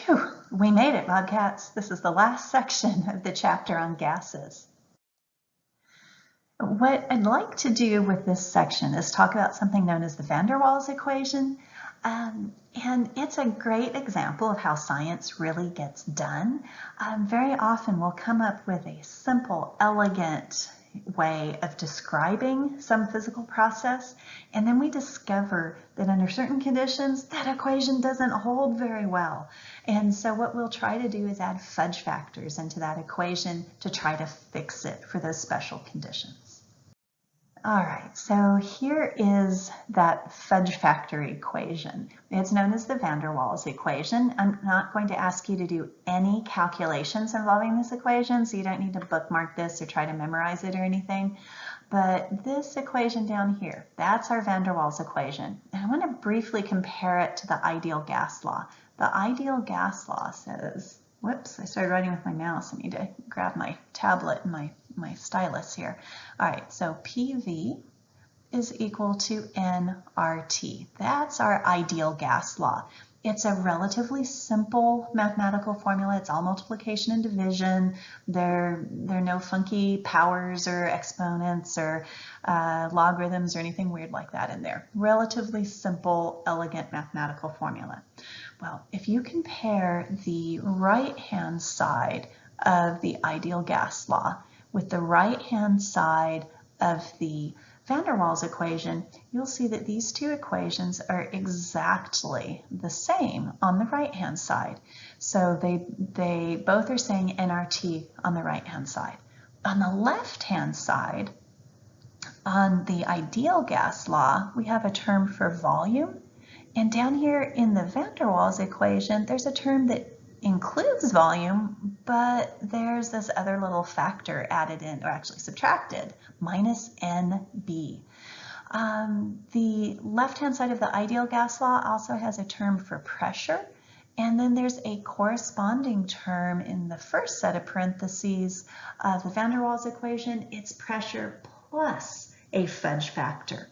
Phew, we made it, Bobcats. This is the last section of the chapter on gases. What I'd like to do with this section is talk about something known as the van der Waals equation. And it's a great example of how science really gets done. Very often we'll come up with a simple, elegant way of describing some physical process, and then we discover that under certain conditions that equation doesn't hold very well. And so what we'll try to do is add fudge factors into that equation to try to fix it for those special conditions. All right, so here is that fudge factor equation. It's known as the van der Waals equation. I'm not going to ask you to do any calculations involving this equation, so you don't need to bookmark this or try to memorize it or anything. But this equation down here, that's our van der Waals equation. And I want to briefly compare it to the ideal gas law. The ideal gas law says, whoops, I started writing with my mouse. I need to grab my tablet and my stylus here. All right, so PV is equal to nRT. That's our ideal gas law. It's a relatively simple mathematical formula. It's all multiplication and division. There are no funky powers or exponents or logarithms or anything weird like that in there. Relatively simple, elegant mathematical formula. Well, if you compare the right-hand side of the ideal gas law with the right-hand side of the van der Waals equation, you'll see that these two equations are exactly the same on the right-hand side. So they both are saying nRT on the right-hand side. On the left-hand side, on the ideal gas law, we have a term for volume. And down here in the van der Waals equation, there's a term that includes volume, but there's this other little factor added in, or actually subtracted, minus NB. The left-hand side of the ideal gas law also has a term for pressure, and then there's a corresponding term in the first set of parentheses of the van der Waals equation. It's pressure plus a fudge factor.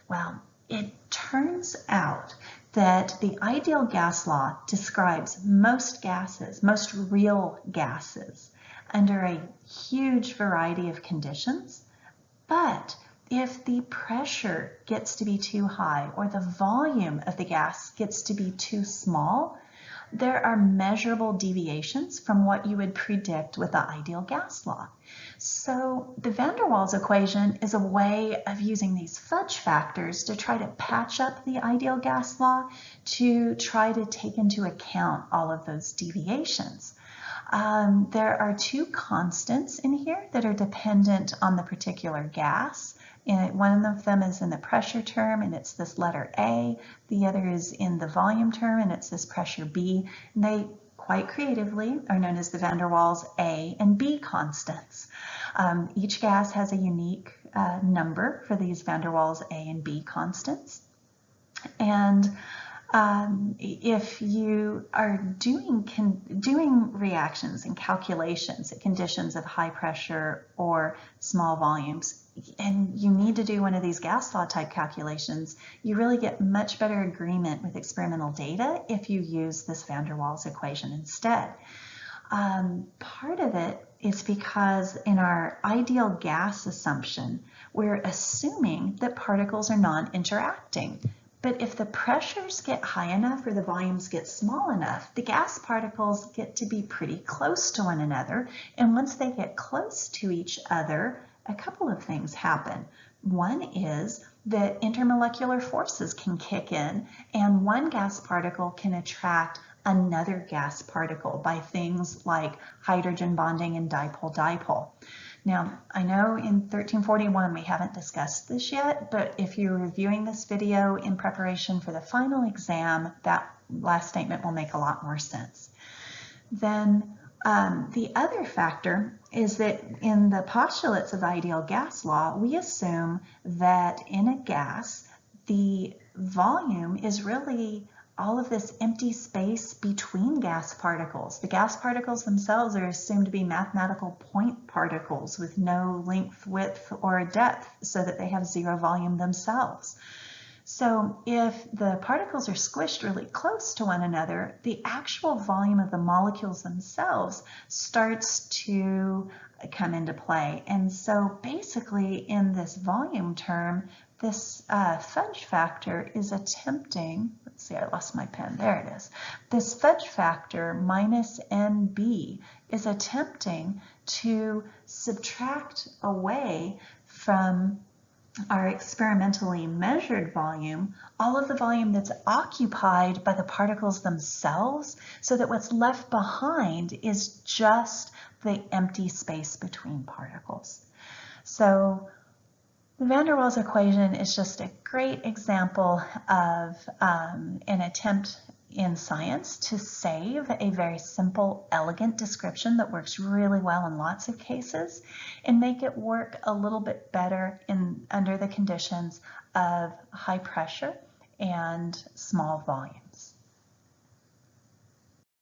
Well, it turns out that the ideal gas law describes most gases, most real gases, under a huge variety of conditions. But if the pressure gets to be too high or the volume of the gas gets to be too small, there are measurable deviations from what you would predict with the ideal gas law. So the van der Waals equation is a way of using these fudge factors to try to patch up the ideal gas law to try to take into account all of those deviations. There are two constants in here that are dependent on the particular gas. And one of them is in the pressure term, and it's this letter A. The other is in the volume term, and it's this pressure B. And they, quite creatively, are known as the van der Waals A and B constants. Each gas has a unique number for these van der Waals A and B constants. And if you are doing reactions and calculations at conditions of high pressure or small volumes, and you need to do one of these gas law type calculations, you really get much better agreement with experimental data if you use this van der Waals equation instead. Part of it is because in our ideal gas assumption, we're assuming that particles are non-interacting. But if the pressures get high enough or the volumes get small enough, the gas particles get to be pretty close to one another. And once they get close to each other, a couple of things happen. One is that intermolecular forces can kick in, and one gas particle can attract another gas particle by things like hydrogen bonding and dipole-dipole. Now, I know in 1341 we haven't discussed this yet, but if you're reviewing this video in preparation for the final exam, that last statement will make a lot more sense. Then the other factor is that in the postulates of the ideal gas law, we assume that in a gas, the volume is really all of this empty space between gas particles. The gas particles themselves are assumed to be mathematical point particles with no length, width, or depth, so that they have zero volume themselves. So if the particles are squished really close to one another, the actual volume of the molecules themselves starts to come into play. And so basically in this volume term, this fudge factor is attempting, let's see, I lost my pen, there it is. This fudge factor minus NB is attempting to subtract away from our experimentally measured volume, all of the volume that's occupied by the particles themselves, so that what's left behind is just the empty space between particles. So the van der Waals equation is just a great example of an attempt in science to save a very simple, elegant description that works really well in lots of cases and make it work a little bit better under the conditions of high pressure and small volume.